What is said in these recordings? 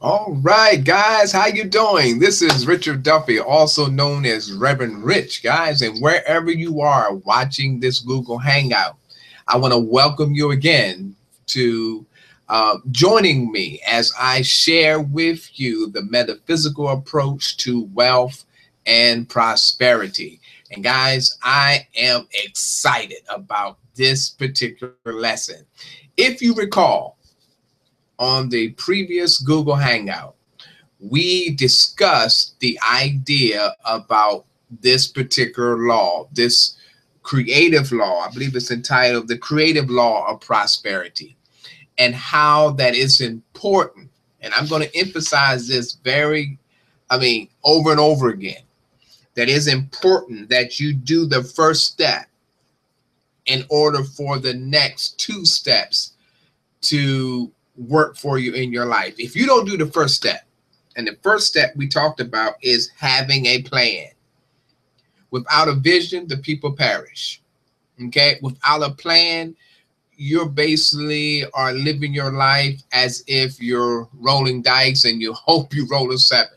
All right, guys, how you doing? This is Richard Duffy, also known as Reverend Rich, guys, and wherever you are watching this Google Hangout, I want to welcome you again to joining me as I share with you the metaphysical approach to wealth and prosperity. And guys, I am excited about this particular lesson. If you recall, on the previous Google Hangout, we discussed the idea about this particular law, this creative law. I believe it's entitled The Creative Law of Prosperity, and how that is important. And I'm going to emphasize this over and over again. That is important that you do the first step in order for the next two steps to work for you in your life. If you don't do the first step, and the first step we talked about is having a plan. Without a vision, the people perish. Okay? Without a plan, you're basically are living your life as if you're rolling dice and you hope you roll a 7,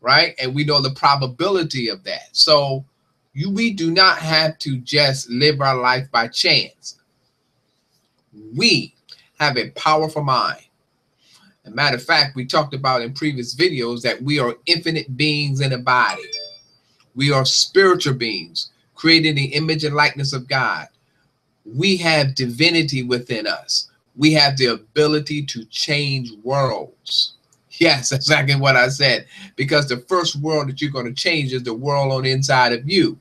right? And we know the probability of that. So we do not have to just live our life by chance. We have a powerful mind. As a matter of fact, we talked about in previous videos that we are infinite beings in a body. We are spiritual beings created in the image and likeness of God. We have divinity within us. We have the ability to change worlds. Yes, that's exactly what I said. Because the first world that you're going to change is the world on the inside of you.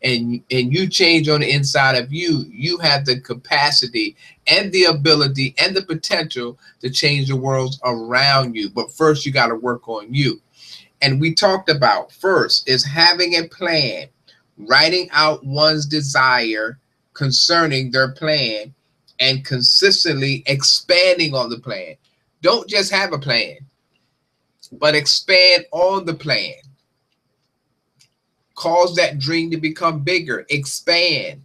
And you change on the inside of you, you have the capacity and the ability and the potential to change the worlds around you. But first, you got to work on you. And we talked about first is having a plan, writing out one's desire concerning their plan, and consistently expanding on the plan. Don't just have a plan, but expand on the plan. Cause that dream to become bigger, expand,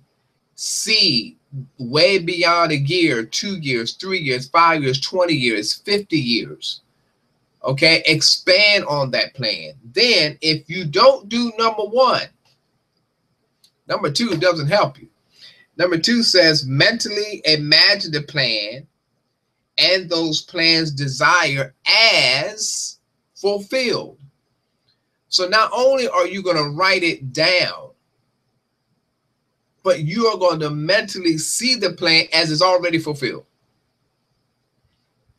see way beyond a year, 2 years, 3 years, 5 years, 20 years, 50 years. Okay, expand on that plan. Then if you don't do number 1, number 2 doesn't help you. Number 2 says mentally imagine the plan and those plans desire as fulfilled. So not only are you going to write it down, but you are going to mentally see the plan as it's already fulfilled.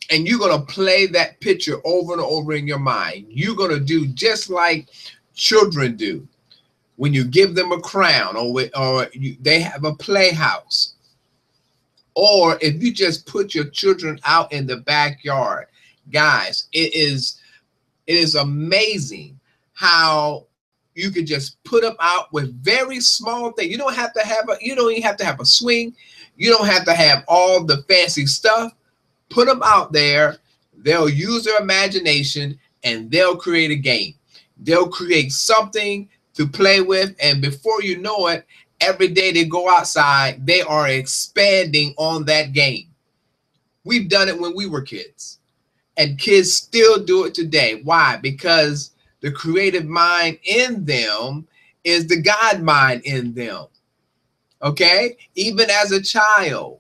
And you're going to play that picture over and over in your mind. You're going to do just like children do. When you give them a crown they have a playhouse. Or if you just put your children out in the backyard. Guys, it is amazing how you could just put them out with very small things. You don't even have to have a swing. You don't have to have all the fancy stuff. Put them out there. They'll use their imagination and they'll create a game. They'll create something to play with, and before you know it, every day they go outside, they are expanding on that game. We've done it when we were kids, and kids still do it today. Why? Because the creative mind in them is the God mind in them. Okay? Even as a child,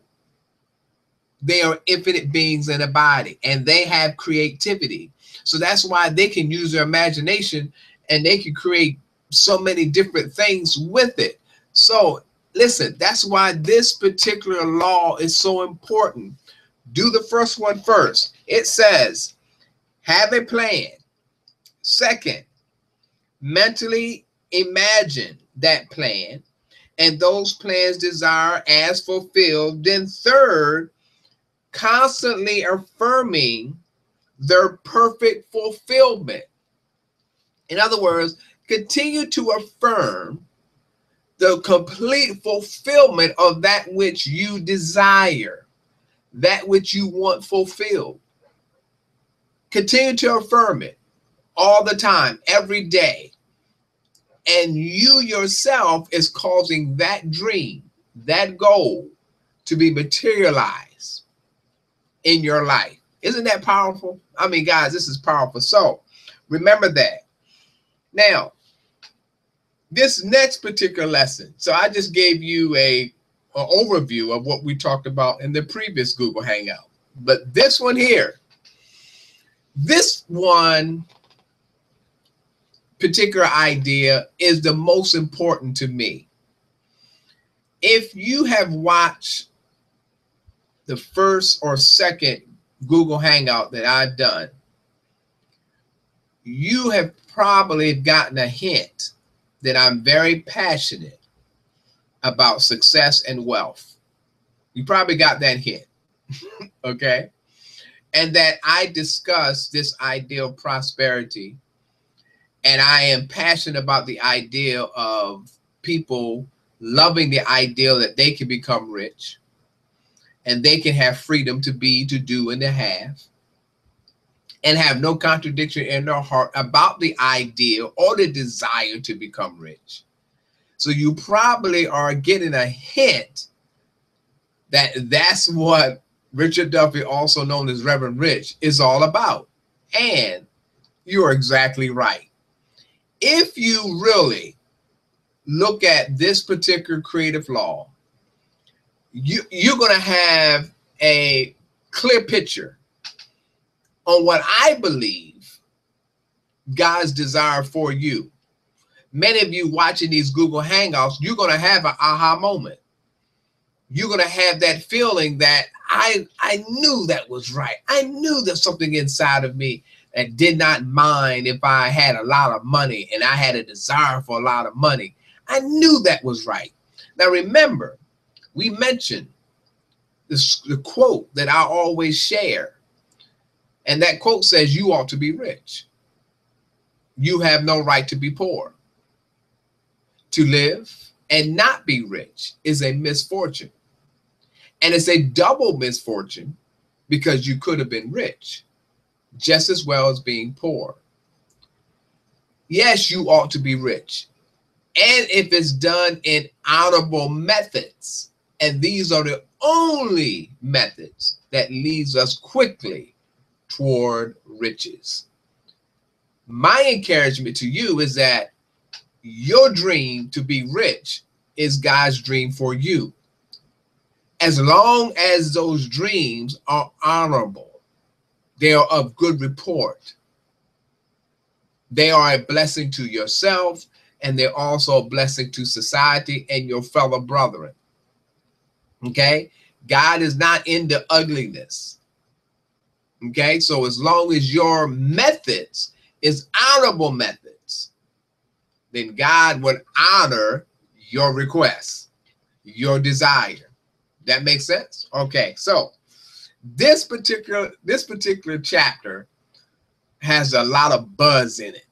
they are infinite beings in a body, and they have creativity. So that's why they can use their imagination, and they can create so many different things with it. So listen, that's why this particular law is so important. Do the first one first. It says, have a plan. Second, mentally imagine that plan and those plans desire as fulfilled. Then third, constantly affirming their perfect fulfillment. In other words, continue to affirm the complete fulfillment of that which you desire, that which you want fulfilled. Continue to affirm it all the time, every day. And you yourself is causing that dream, that goal to be materialized in your life. Isn't that powerful? I mean, guys, this is powerful. So remember that. Now, this next particular lesson. So I just gave you an overview of what we talked about in the previous Google Hangout. But this one here, this one particular idea is the most important to me. If you have watched the first or second Google Hangout that I've done, you have probably gotten a hint that I'm very passionate about success and wealth. You probably got that hint, okay? And that I discuss this idea of prosperity, and I am passionate about the idea of people loving the idea that they can become rich and they can have freedom to be, to do, and to have, and have no contradiction in their heart about the idea or the desire to become rich. So you probably are getting a hint that that's what Richard Duffy, also known as Reverend Rich, is all about. And you're exactly right. If you really look at this particular creative law, you're going to have a clear picture on what I believe God's desire for you. Many of you watching these Google Hangouts, you're going to have an aha moment. You're going to have that feeling that I knew that was right. I knew there's something inside of me that did not mind if I had a lot of money and I had a desire for a lot of money. I knew that was right. Now remember, we mentioned the quote that I always share. And that quote says, you ought to be rich. You have no right to be poor. To live and not be rich is a misfortune. And it's a double misfortune because you could have been rich just as well as being poor. Yes, you ought to be rich. And if it's done in honorable methods, and these are the only methods that leads us quickly toward riches. My encouragement to you is that your dream to be rich is God's dream for you. As long as those dreams are honorable, they are of good report. They are a blessing to yourself, and they're also a blessing to society and your fellow brethren. Okay? God is not into ugliness. Okay? So as long as your methods is honorable methods, then God would honor your request, your desire. That makes sense? Okay, so this particular chapter has a lot of buzz in it.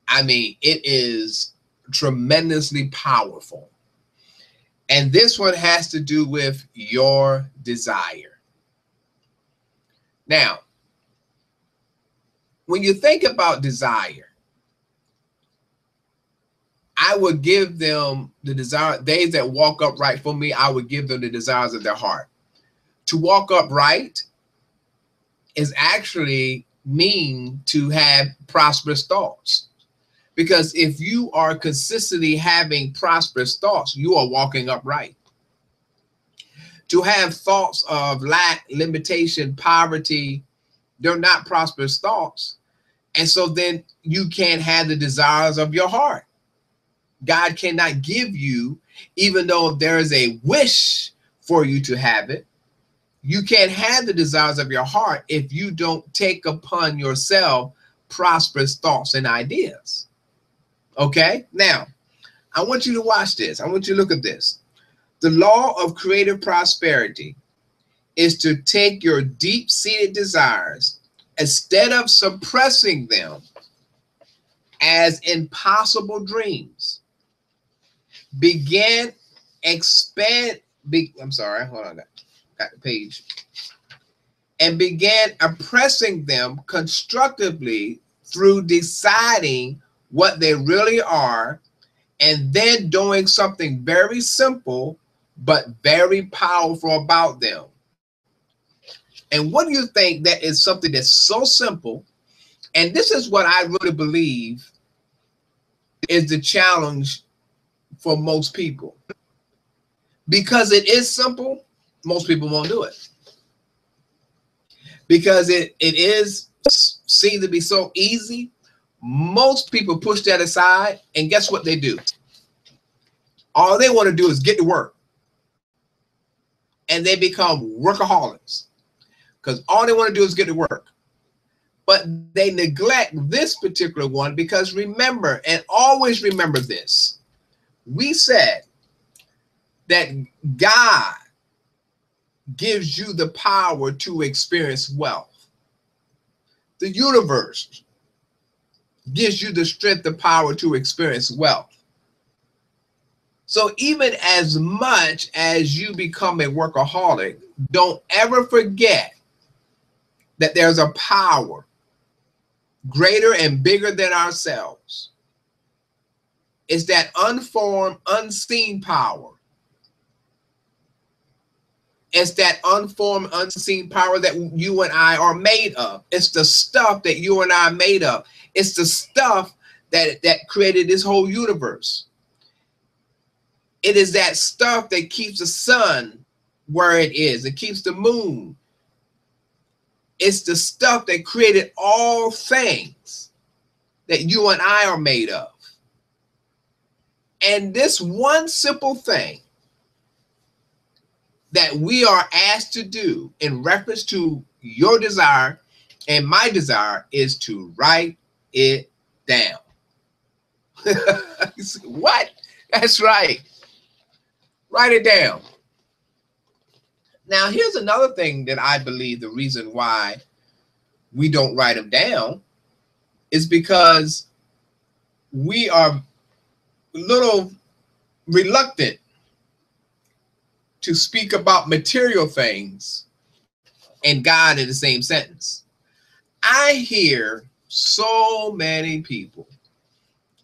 I mean, it is tremendously powerful. And this one has to do with your desire. Now, when you think about desire, I would give them the desire, they that walk upright for me, I would give them the desires of their heart. To walk upright is actually mean to have prosperous thoughts. Because if you are consistently having prosperous thoughts, you are walking upright. To have thoughts of lack, limitation, poverty, they're not prosperous thoughts. And so then you can't have the desires of your heart. God cannot give you, even though there is a wish for you to have it, you can't have the desires of your heart if you don't take upon yourself prosperous thoughts and ideas. Okay? Now, I want you to watch this. I want you to look at this. The law of creative prosperity is to take your deep-seated desires, instead of suppressing them as impossible dreams, hold on, got the page, and began oppressing them constructively through deciding what they really are, and then doing something very simple but very powerful about them. And what do you think that is something that's so simple? And this is what I really believe is the challenge for most people. Because it is simple, most people won't do it. Because it is seen to be so easy, most people push that aside, and guess what they do? All they want to do is get to work. And they become workaholics. Because all they want to do is get to work. But they neglect this particular one because remember, and always remember this, we said that God gives you the power to experience wealth. The universe gives you the strength, the power to experience wealth. So even as much as you become a workaholic, don't ever forget that there's a power greater and bigger than ourselves. It's that unformed, unseen power. It's that unformed, unseen power that you and I are made of. It's the stuff that you and I are made of. It's the stuff that created this whole universe. It is that stuff that keeps the sun where it is. It keeps the moon. It's the stuff that created all things that you and I are made of. And this one simple thing that we are asked to do in reference to your desire and my desire is to write it down. What? That's right. Write it down. Now, here's another thing that I believe the reason why we don't write them down is because we are a little reluctant to speak about material things and God in the same sentence. I hear so many people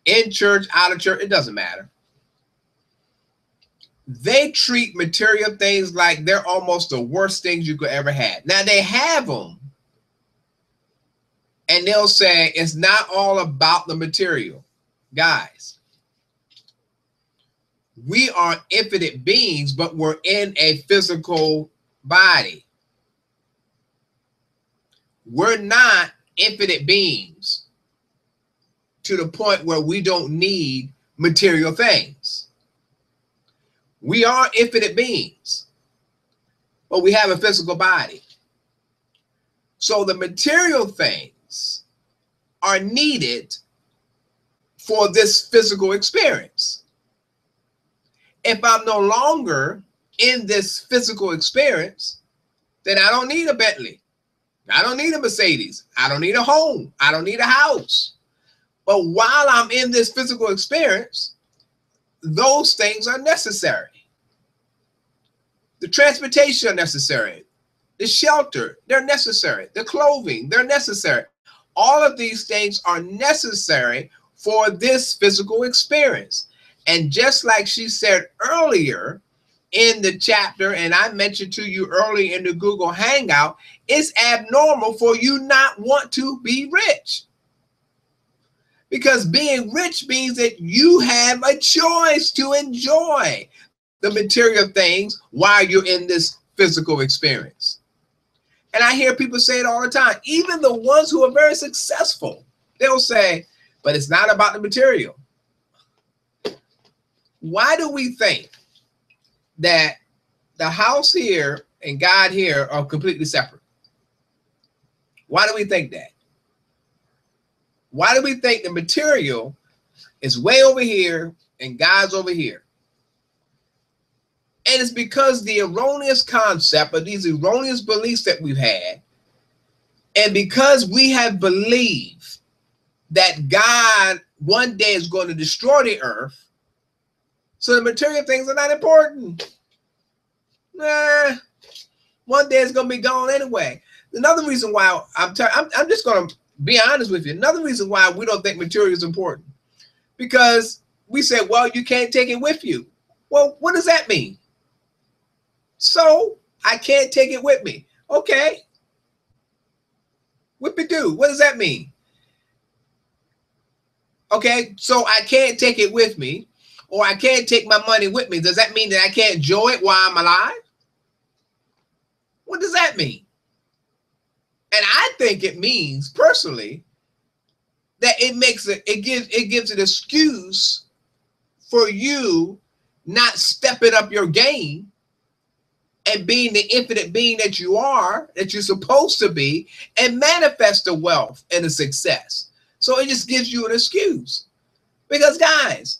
in church, out of church, it doesn't matter. They treat material things like they're almost the worst things you could ever have. Now they have them, and they'll say it's not all about the material. Guys, we are infinite beings, but we're in a physical body. We're not infinite beings to the point where we don't need material things. We are infinite beings, but we have a physical body. So the material things are needed for this physical experience. If I'm no longer in this physical experience, then I don't need a Bentley. I don't need a Mercedes. I don't need a home. I don't need a house. But while I'm in this physical experience, those things are necessary. The transportation are necessary. The shelter, they're necessary. The clothing, they're necessary. All of these things are necessary for this physical experience. And just like she said earlier in the chapter, and I mentioned to you early in the Google Hangout, it's abnormal for you not want to be rich. Because being rich means that you have a choice to enjoy the material things while you're in this physical experience. And I hear people say it all the time, even the ones who are very successful. They'll say, but it's not about the material. Why do we think that the house here and God here are completely separate? Why do we think that? Why do we think the material is way over here and God's over here? And it's because the erroneous concept of these erroneous beliefs that we've had, and because we have believed that God one day is going to destroy the earth, so the material things are not important. Nah, one day it's going to be gone anyway. Another reason why I'm just going to be honest with you. Another reason why we don't think material is important, because we said, well, you can't take it with you. Well, what does that mean? So I can't take it with me. Okay, Whippy-doo. What does that mean? Okay, so I can't take it with me, or I can't take my money with me. Does that mean that I can't enjoy it while I'm alive? What does that mean? And I think it means, personally, that it gives an excuse for you not stepping up your game and being the infinite being that you are, that you're supposed to be, and manifest the wealth and the success. So it just gives you an excuse. Because guys,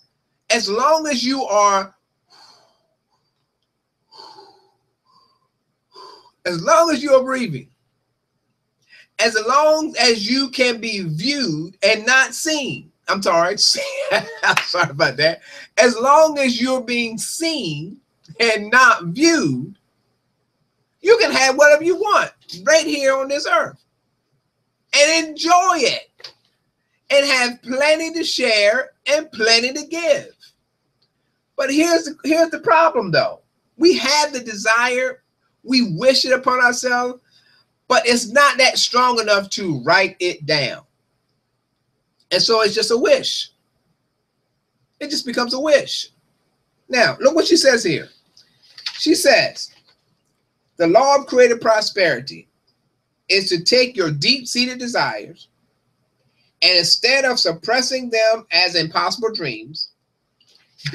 as long as you are breathing, as long as you can be viewed and not seen, I'm sorry, I'm sorry about that. As long as you're being seen and not viewed, you can have whatever you want right here on this earth and enjoy it and have plenty to share and plenty to give. But here's the problem though. We have the desire, we wish it upon ourselves, but it's not that strong enough to write it down. And so it's just a wish. It just becomes a wish. Now, look what she says here. She says, the law of creative prosperity is to take your deep-seated desires and instead of suppressing them as impossible dreams,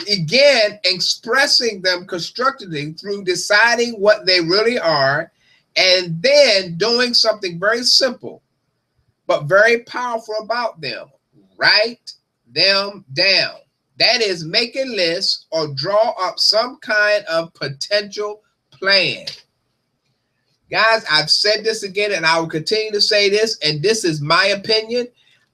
begin expressing them constructively through deciding what they really are and then doing something very simple but very powerful about them. Write them down. That is, make a list or draw up some kind of potential plan. Guys, I've said this again and I will continue to say this, and this is my opinion.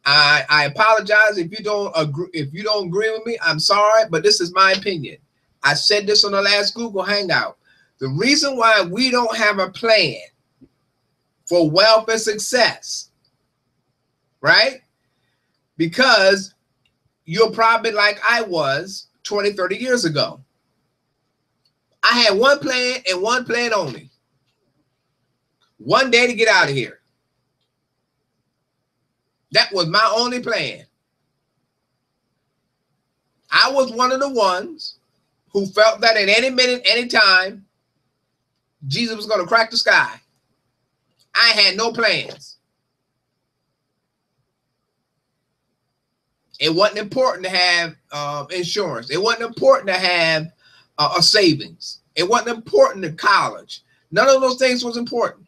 I apologize if you don't agree with me. I'm sorry, but this is my opinion. I said this on the last Google Hangout. The reason why we don't have a plan for wealth and success, right? Because you're probably like I was 20, 30 years ago. I had one plan and one plan only. One day to get out of here. That was my only plan. I was one of the ones who felt that at any minute, any time, Jesus was going to crack the sky. I had no plans. It wasn't important to have insurance. It wasn't important to have a savings. It wasn't important to college. None of those things was important.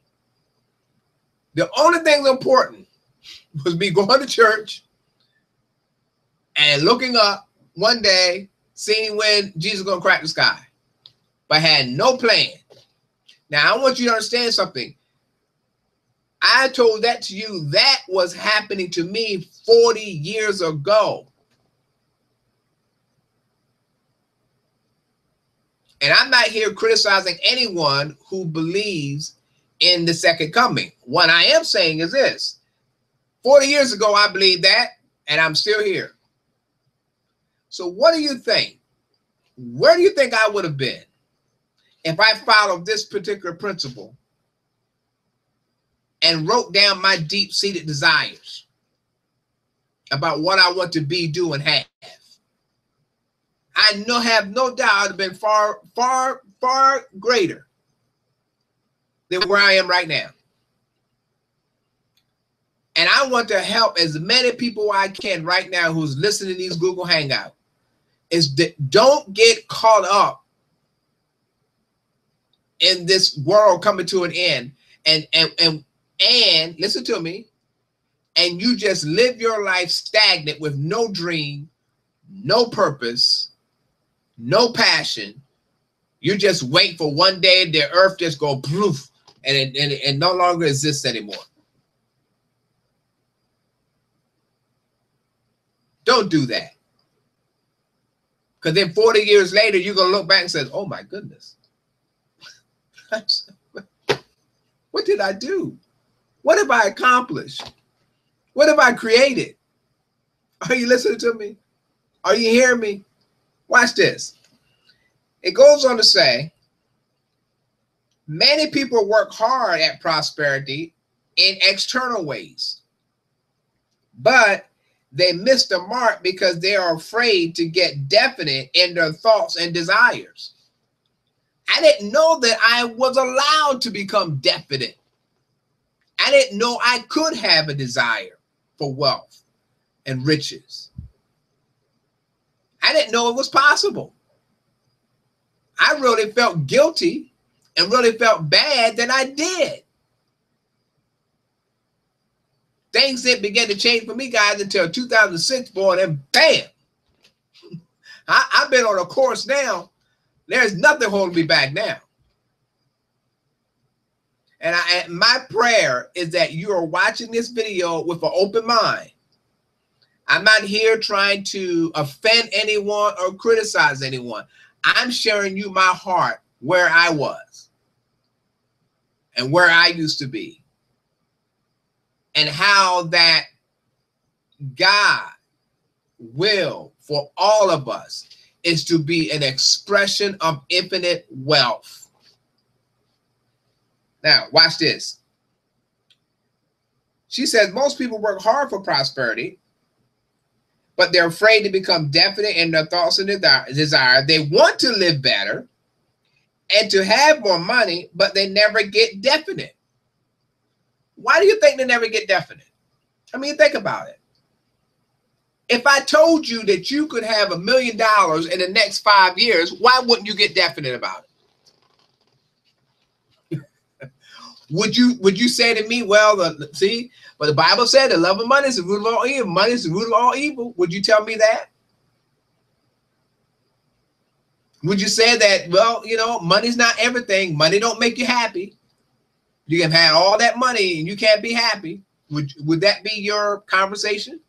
The only thing important was me going to church and looking up one day, seeing when Jesus was going to crack the sky, but had no plan. Now, I want you to understand something. I told that to you. That was happening to me 40 years ago. And I'm not here criticizing anyone who believes in the second coming. What I am saying is this. 40 years ago, I believed that, and I'm still here. So what do you think? Where do you think I would have been if I followed this particular principle and wrote down my deep-seated desires about what I want to be, do, and have? I have no doubt I'd have been far, far, far greater than where I am right now. And I want to help as many people I can right now who's listening to these Google Hangouts, is that don't get caught up in this world coming to an end and listen to me, and you just live your life stagnant with no dream, no purpose, no passion. You just wait for one day the earth just go poof and it no longer exists anymore. Don't do that. Because then 40 years later, you're going to look back and say, oh my goodness. What did I do? What have I accomplished? What have I created? Are you listening to me? Are you hearing me? Watch this. It goes on to say, many people work hard at prosperity in external ways. But they miss the mark because they are afraid to get definite in their thoughts and desires. I didn't know that I was allowed to become definite. I didn't know I could have a desire for wealth and riches. I didn't know it was possible. I really felt guilty and really felt bad that I did. Things didn't begin to change for me, guys, until 2006, boy, and bam. I've been on a course now. There's nothing holding me back now. And my prayer is that you are watching this video with an open mind. I'm not here trying to offend anyone or criticize anyone. I'm sharing you my heart, where I was and where I used to be, and how that God will for all of us is to be an expression of infinite wealth. Now, watch this. She says most people work hard for prosperity, but they're afraid to become definite in their thoughts and desire. They want to live better and to have more money, but they never get definite. Why do you think they never get definite? I mean, think about it. If I told you that you could have $1 million in the next 5 years, why wouldn't you get definite about it? Would you say to me, well, see, but the Bible said the love of money is the root of all evil. Money is the root of all evil. Would you tell me that? Would you say that, well, you know, money's not everything. Money don't make you happy. You can have all that money and you can't be happy. Would that be your conversation?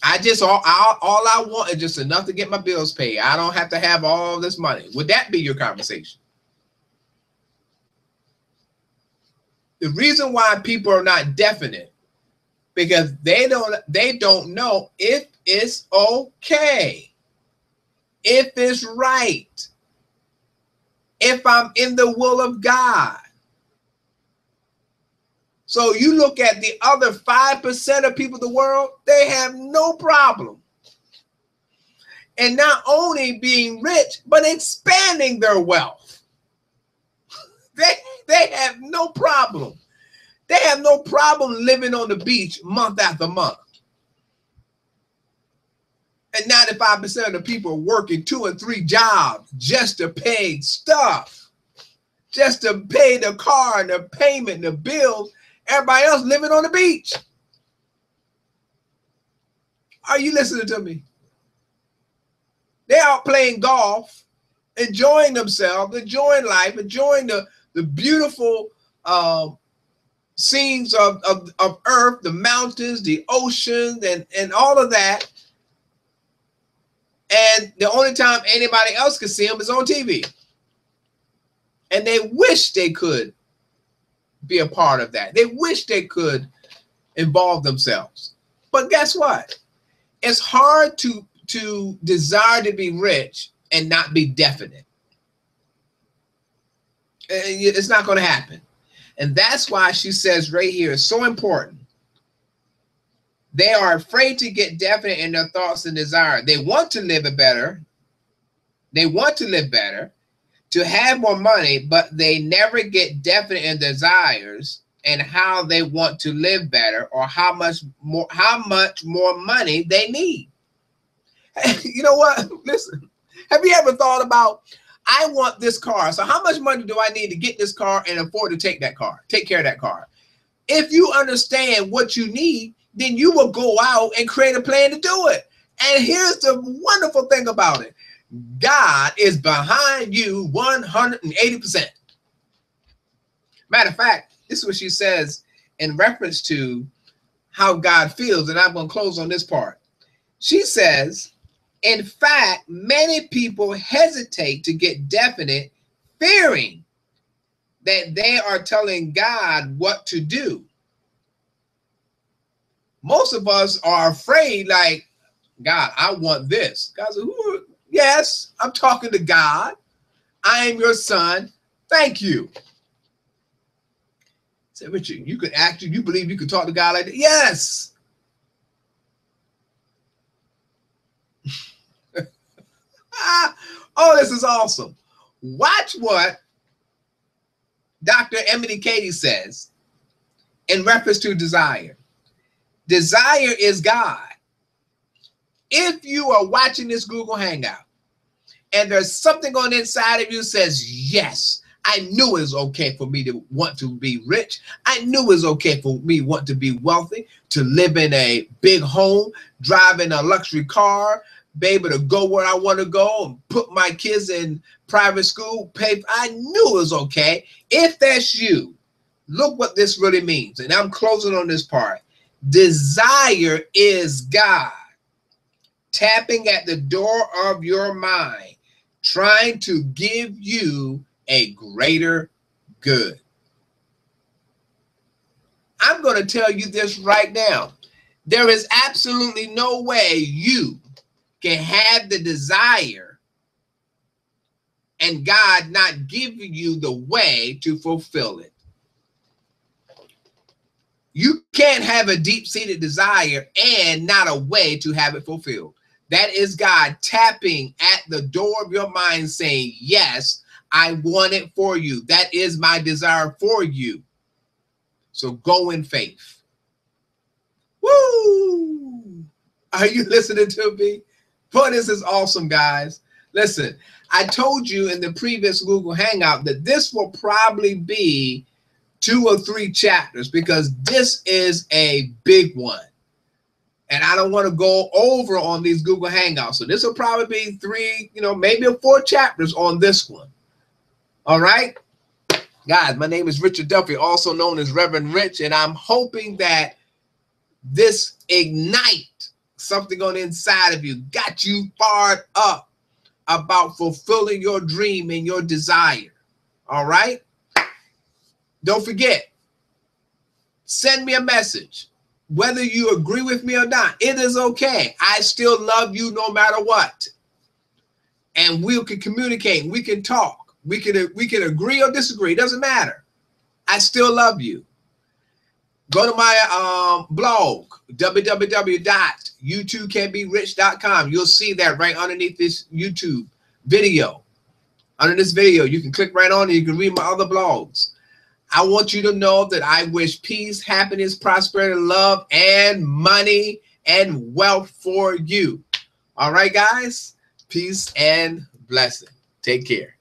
All I want is just enough to get my bills paid. I don't have to have all this money. Would that be your conversation? The reason why people are not definite because they don't know if it's okay, if it's right, if I'm in the will of God. So you look at the other 5% of people in the world, they have no problem. And not only being rich, but expanding their wealth. They have no problem. They have no problem living on the beach month after month. And 95% of the people are working 2 and 3 jobs just to pay stuff, just to pay the car and the payment and the bills. Everybody else living on the beach. Are you listening to me? They're out playing golf, enjoying themselves, enjoying life, enjoying the beautiful scenes of earth, the mountains, the oceans, and all of that. And the only time anybody else can see them is on TV. And they wish they could be a part of that. They wish they could involve themselves. But guess what? It's hard to desire to be rich and not be definite. It's not going to happen. And that's why she says right here, it's so important. They are afraid to get definite in their thoughts and desire. They want to live better. They want to live better, to have more money, but they never get definite in desires and how they want to live better or how much more money they need. You know what? Listen, have you ever thought about, I want this car, so how much money do I need to get this car and afford to take that car, take care of that car? If you understand what you need, then you will go out and create a plan to do it. And here's the wonderful thing about it. God is behind you 180%. Matter of fact, this is what she says in reference to how God feels, and I'm going to close on this part. She says, in fact, many people hesitate to get definite, fearing that they are telling God what to do. Most of us are afraid, like, God, I want this. God says, yes, I'm talking to God. I am your son. Thank you. Say, Richard, you could actually, you believe you could talk to God like that? Yes. Oh, this is awesome. Watch what Dr. Emily Cady says in reference to desire. Desire is God. If you are watching this Google Hangout and there's something on the inside of you says, yes, I knew it was okay for me to want to be rich. I knew it was okay for me want to be wealthy, to live in a big home, drive in a luxury car, be able to go where I want to go and put my kids in private school, pay. I knew it was okay. If that's you, look what this really means. And I'm closing on this part. Desire is God tapping at the door of your mind, trying to give you a greater good. I'm going to tell you this right now. There is absolutely no way you can have the desire and God not giving you the way to fulfill it. You can't have a deep-seated desire and not a way to have it fulfilled. That is God tapping at the door of your mind saying, yes, I want it for you. That is my desire for you. So go in faith. Woo! Are you listening to me? Boy, this is awesome, guys. Listen, I told you in the previous Google Hangout that this will probably be 2 or 3 chapters because this is a big one. And I don't want to go over on these Google Hangouts. So this will probably be 3, maybe 4 chapters on this one. All right? Guys, my name is Richard Duffy, also known as Reverend Rich, and I'm hoping that this ignite something on the inside of you, got you fired up about fulfilling your dream and your desire. All right? Don't forget, send me a message. Whether you agree with me or not, it is okay. I still love you no matter what. And we can communicate. We can talk. We can agree or disagree. It doesn't matter. I still love you. Go to my blog, www.youtoocanberich.com. You'll see that right underneath this YouTube video. Under this video, you can click right on it. You can read my other blogs. I want you to know that I wish peace, happiness, prosperity, love, and money and wealth for you. All right, guys? Peace and blessing. Take care.